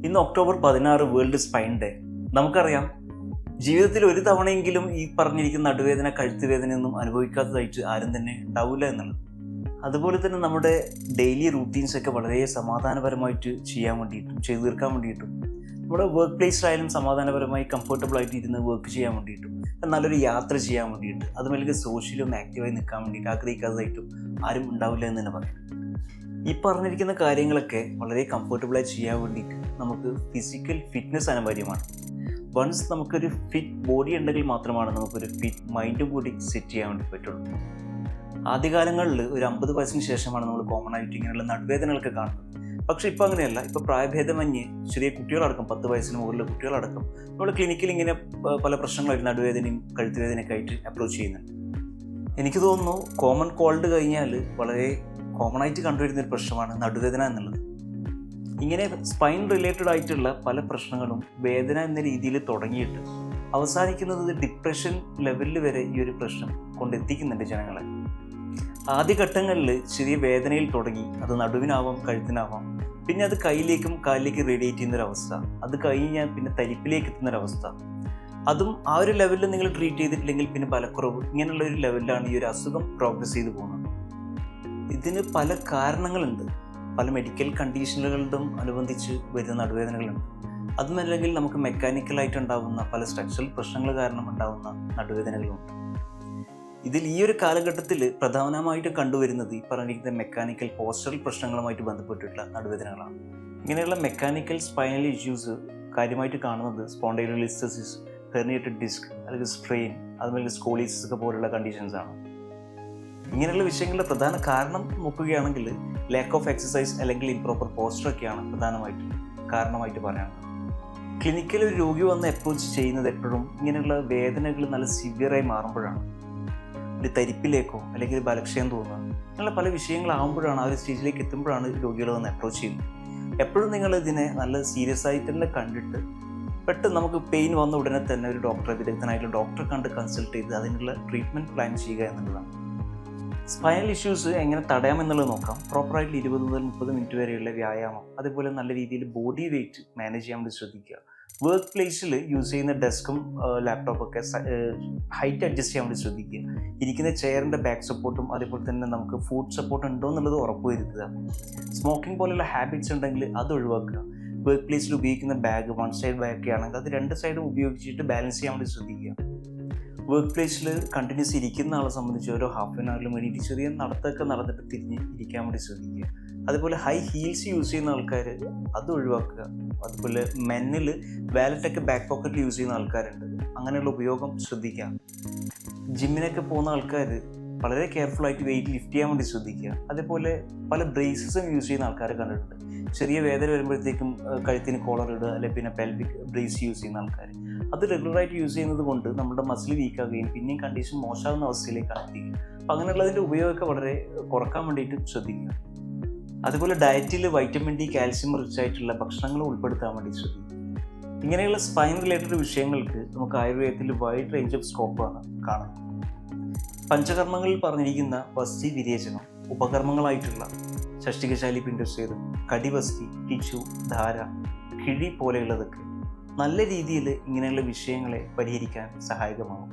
ഇന്ന് October 16 world spine day. നമുക്കറിയാം, ജീവിതത്തിൽ ഒരു തവണയെങ്കിലും ഈ പറഞ്ഞിരിക്കുന്ന നടുവേദന, കഴുത്തുവേദനയൊന്നും അനുഭവിക്കാത്തതായിട്ട് ആരും തന്നെ ഉണ്ടാവില്ല എന്നുള്ളത്. അതുപോലെ തന്നെ നമ്മുടെ ഡെയിലി റൂട്ടീൻസൊക്കെ വളരെ സമാധാനപരമായിട്ട് ചെയ്യാൻ വേണ്ടിയിട്ടും ചെയ്തു തീർക്കാൻ വേണ്ടിയിട്ടും നമ്മുടെ വർക്ക് പ്ലേസിലായാലും സമാധാനപരമായി കംഫർട്ടബിളായിട്ട് ഇരുന്ന് വർക്ക് ചെയ്യാൻ വേണ്ടിയിട്ടും നല്ലൊരു യാത്ര ചെയ്യാൻ വേണ്ടിയിട്ട് അതുമല്ലെങ്കിൽ സോഷ്യലും ആക്റ്റീവായി നിൽക്കാൻ വേണ്ടിയിട്ട് ആഗ്രഹിക്കാത്തതായിട്ടും ആരും ഉണ്ടാവില്ല എന്ന് തന്നെ പറയാം. ഈ പറഞ്ഞിരിക്കുന്ന കാര്യങ്ങളൊക്കെ വളരെ കംഫർട്ടബിളായി ചെയ്യാൻ വേണ്ടിയിട്ട് നമുക്ക് ഫിസിക്കൽ ഫിറ്റ്നസ് അനിവാര്യമാണ്. വൺസ് നമുക്കൊരു ഫിറ്റ് ബോഡി ഉണ്ടെങ്കിൽ മാത്രമാണ് നമുക്കൊരു ഫിറ്റ് മൈൻഡും കൂടി സെറ്റ് ചെയ്യാൻ വേണ്ടി പറ്റുള്ളൂ. ആദ്യകാലങ്ങളിൽ ഒരു 50 വയസ്സിന് ശേഷമാണ് നമ്മൾ കോമൺ ആയിട്ട് ഇങ്ങനെയുള്ള നടുവേദനകളൊക്കെ കാണുന്നത്. പക്ഷേ ഇപ്പോൾ അങ്ങനെയല്ല. ഇപ്പോൾ പ്രായഭേദമന്യേ ചെറിയ കുട്ടികളടക്കം 10 വയസ്സിന് മുകളിലുള്ള കുട്ടികളടക്കം നമ്മൾ ക്ലിനിക്കിൽ ഇങ്ങനെ പല പ്രശ്നങ്ങളായിട്ട് നടുവേദനയും കഴുത്തുവേദനയൊക്കെ ആയിട്ട് അപ്രോച്ച് ചെയ്യുന്നുണ്ട്. എനിക്ക് തോന്നുന്നു കോമൺ കോൾഡ് കഴിഞ്ഞാൽ വളരെ കോമൺ ആയിട്ട് കണ്ടുവരുന്നൊരു പ്രശ്നമാണ് നടുവേദന എന്നുള്ളത്. ഇങ്ങനെ സ്പൈൻ റിലേറ്റഡ് ആയിട്ടുള്ള പല പ്രശ്നങ്ങളും വേദന എന്ന രീതിയിൽ തുടങ്ങിയിട്ട് അവസാനിക്കുന്നത് ഡിപ്രഷൻ ലെവലിൽ വരെ ഈ ഒരു പ്രശ്നം കൊണ്ടെത്തിക്കുന്നുണ്ട് ജനങ്ങളെ. ആദ്യഘട്ടങ്ങളിൽ ചെറിയ വേദനയിൽ തുടങ്ങി, അത് നടുവിനാവാം, കഴുത്തിനാവാം, പിന്നെ അത് കൈയിലേക്കും കാലിലേക്കും റേഡിയേറ്റ് ചെയ്യുന്നൊരവസ്ഥ, അത് കഴിഞ്ഞാൽ പിന്നെ തരിപ്പിലേക്ക് എത്തുന്നൊരവസ്ഥ. അതും ആ ഒരു ലെവലിൽ നിങ്ങൾ ട്രീറ്റ് ചെയ്തിട്ടില്ലെങ്കിൽ പിന്നെ ബലക്കുറവ്, ഇങ്ങനെയുള്ള ഒരു ലെവലിലാണ് ഈ ഒരു അസുഖം പ്രോഗ്രസ് ചെയ്ത് പോകുന്നത്. ഇതിന് പല കാരണങ്ങളുണ്ട്. പല മെഡിക്കൽ കണ്ടീഷനുകളും അനുബന്ധിച്ച് വരുന്ന നടുവേദനകളുണ്ട്. അതുമല്ലെങ്കിൽ നമുക്ക് മെക്കാനിക്കലായിട്ട് ഉണ്ടാകുന്ന പല സ്ട്രക്ചറൽ പ്രശ്നങ്ങൾ കാരണം ഉണ്ടാകുന്ന നടുവേദനകളുണ്ട്. ഇതിൽ ഈ ഒരു കാലഘട്ടത്തിൽ പ്രധാനമായിട്ട് കണ്ടുവരുന്നത് ഈ പറഞ്ഞിരിക്കുന്ന മെക്കാനിക്കൽ പോസ്റ്ററൽ പ്രശ്നങ്ങളുമായിട്ട് ബന്ധപ്പെട്ടിട്ടുള്ള നടുവേദനകളാണ്. ഇങ്ങനെയുള്ള മെക്കാനിക്കൽ സ്പൈനൽ ഇഷ്യൂസ് കാര്യമായിട്ട് കാണുന്നത് സ്പോണ്ടൈലോലിസ്റ്റസിസ്, ഹെർണിയേറ്റഡ് ഡിസ്ക് അല്ലെങ്കിൽ സ്ട്രെയിൻ, അതുപോലെ സ്കോളിസിസ് ഒക്കെ പോലുള്ള കണ്ടീഷൻസ് ആണ്. ഇങ്ങനെയുള്ള വിഷയങ്ങളുടെ പ്രധാന കാരണം നോക്കുകയാണെങ്കിൽ ലാക്ക് ഓഫ് എക്സസൈസ് അല്ലെങ്കിൽ ഇംപ്രോപ്പർ പോസ്റ്ററൊക്കെയാണ് പ്രധാനമായിട്ട് കാരണമായിട്ട് പറയാനുള്ളത്. ക്ലിനിക്കിൽ ഒരു രോഗി വന്ന് അപ്രോച്ച് ചെയ്യുന്നത് എപ്പോഴും ഇങ്ങനെയുള്ള വേദനകൾ നല്ല സിവിയറായി മാറുമ്പോഴാണ്. ഒരു തരിപ്പിലേക്കോ അല്ലെങ്കിൽ ബലക്ഷയം തോന്നുക, അങ്ങനെയുള്ള പല വിഷയങ്ങളാകുമ്പോഴാണ്, ആ ഒരു സ്റ്റേജിലേക്ക് എത്തുമ്പോഴാണ് രോഗികൾ വന്ന് അപ്രോച്ച് ചെയ്യുന്നത്. എപ്പോഴും നിങ്ങൾ ഇതിനെ നല്ല സീരിയസ് ആയിട്ട് തന്നെ കണ്ടിട്ട് പെട്ടെന്ന് നമുക്ക് പെയിൻ വന്ന ഉടനെ തന്നെ ഒരു ഡോക്ടറെ, വിദഗ്ധനായിട്ടുള്ള ഡോക്ടറെ കണ്ട് കൺസൾട്ട് ചെയ്ത് അതിനുള്ള ട്രീറ്റ്മെൻറ്റ് പ്ലാൻ ചെയ്യുക എന്നുള്ളതാണ്. സ്പൈനൽ ഇഷ്യൂസ് എങ്ങനെ തടയാമെന്നുള്ളത് നോക്കാം. പ്രോപ്പറായിട്ട് 20 മുതൽ 30 മിനിറ്റ് വരെയുള്ള വ്യായാമം, അതുപോലെ നല്ല രീതിയിൽ ബോഡി വെയ്റ്റ് മാനേജ് ചെയ്യാൻ വേണ്ടി ശ്രദ്ധിക്കുക. വർക്ക് പ്ലേസിൽ യൂസ് ചെയ്യുന്ന ഡെസ്കും ലാപ്ടോപ്പൊക്കെ ഹൈറ്റ് അഡ്ജസ്റ്റ് ചെയ്യാൻ വേണ്ടി ശ്രദ്ധിക്കുക. ഇരിക്കുന്ന ചെയറിൻ്റെ ബാക്ക് സപ്പോർട്ടും അതേപോലെ തന്നെ നമുക്ക് ഫുഡ് സപ്പോർട്ട് ഉണ്ടോ എന്നുള്ളത് ഉറപ്പുവരുത്തുക. സ്മോക്കിംഗ് പോലെയുള്ള ഹാബിറ്റ്സ് ഉണ്ടെങ്കിൽ അത് ഒഴിവാക്കുക. വർക്ക് പ്ലേസിൽ ഉപയോഗിക്കുന്ന ബാഗ് വൺ സൈഡ് ബാഗ് ആണെങ്കിൽ അത് 2 സൈഡും ഉപയോഗിച്ചിട്ട് ബാലൻസ് ചെയ്യാൻ വേണ്ടി ശ്രദ്ധിക്കുക. വർക്ക് പ്ലേസിൽ കണ്ടിന്യൂസ് ഇരിക്കുന്ന ആളെ സംബന്ധിച്ച് ഓരോ ഹാഫ് ആൻ അവറിലും വേണ്ടിയിട്ട് ചെറിയ നടത്തൊക്കെ നടന്നിട്ട് തിരിഞ്ഞ് ഇരിക്കാൻ വേണ്ടി ശ്രദ്ധിക്കുക. അതുപോലെ ഹൈ ഹീൽസ് യൂസ് ചെയ്യുന്ന ആൾക്കാർ അത് ഒഴിവാക്കുക. അതുപോലെ മെന്നിൽ വാലറ്റൊക്കെ ബാക്ക് പോക്കറ്റിൽ യൂസ് ചെയ്യുന്ന ആൾക്കാരുണ്ട്, അങ്ങനെയുള്ള ഉപയോഗം ശ്രദ്ധിക്കുക. ജിമ്മിനൊക്കെ പോകുന്ന ആൾക്കാർ വളരെ കെയർഫുള്ളായിട്ട് വെയിറ്റ് ലിഫ്റ്റ് ചെയ്യാൻ വേണ്ടി ശ്രദ്ധിക്കുക. അതേപോലെ പല ബ്രേസസും യൂസ് ചെയ്യുന്ന ആൾക്കാരെ കണ്ടിട്ടുണ്ട്. ചെറിയ വേദന വരുമ്പോഴത്തേക്കും കഴുത്തിന് കോളർ ഇടുക, അല്ലെങ്കിൽ പിന്നെ പെൽവിക് ബ്രേസ് യൂസ് ചെയ്യുന്ന ആൾക്കാർ അത് റെഗുലറായിട്ട് യൂസ് ചെയ്യുന്നത് കൊണ്ട് നമ്മുടെ മസിൽ വീക്കാകുകയും പിന്നെയും കണ്ടീഷൻ മോശമാകുന്ന അവസ്ഥയിലേക്കാണ് എത്തിക്കുക. അപ്പം അങ്ങനെയുള്ളതിൻ്റെ ഉപയോഗമൊക്കെ വളരെ കുറക്കാൻ വേണ്ടിയിട്ട് ശ്രദ്ധിക്കുക. അതുപോലെ ഡയറ്റിൽ വൈറ്റമിൻ ഡി, കാൽസ്യം റിച്ച് ആയിട്ടുള്ള ഭക്ഷണങ്ങൾ ഉൾപ്പെടുത്താൻ വേണ്ടി ശ്രദ്ധിക്കുക. ഇങ്ങനെയുള്ള സ്പൈൻ റിലേറ്റഡ് വിഷയങ്ങൾക്ക് നമുക്ക് ആയുർവേദത്തിൽ വൈഡ് റേഞ്ച് ഓഫ് സ്കോപ്പാണ് കാണുന്നത്. പഞ്ചകർമ്മങ്ങളിൽ പറഞ്ഞിരിക്കുന്ന വസ്തി വിരേചനം, ഉപകർമ്മങ്ങളായിട്ടുള്ള ഷഷ്ടികശാലി പിണ്ടച്ഛേദം, കടിവസ്തി, ടിച്ചു, ധാര, കിഴി പോലെയുള്ളതൊക്കെ നല്ല രീതിയിൽ ഇങ്ങനെയുള്ള വിഷയങ്ങളെ പരിഹരിക്കാൻ സഹായകമാകും.